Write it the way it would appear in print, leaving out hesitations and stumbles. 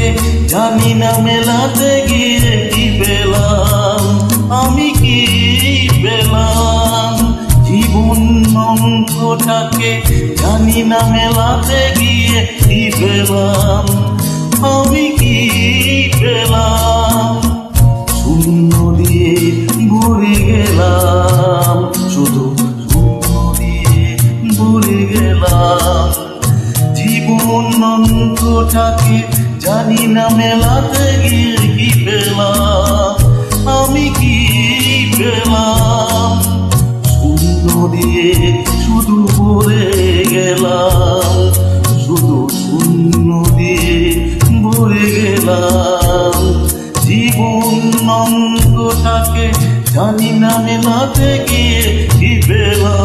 অঙ্কটাকে জানি না মেলাতে গিয়ে কি পেলাম, আমি কি পেলাম। জীবন অঙ্কটাকে জানি না মেলাতে গিয়ে কি পেলাম, আমি কি পেলাম। শূন্য দিয়ে ভরে গেলাম, শুধু শূন্য দিয়ে ভরে গেলাম। জীবন অঙ্কটাকে জানি না মেলাতে গিয়ে কি পেলাম, আমি কি পেলাম। শূন্য দিয়ে শুধু ভরে গেলাম, শুধু শূন্য দিয়ে ভরে গেলাম। জীবন অঙ্কটাকে জানি না মেলাতে গিয়ে কি পেলাম।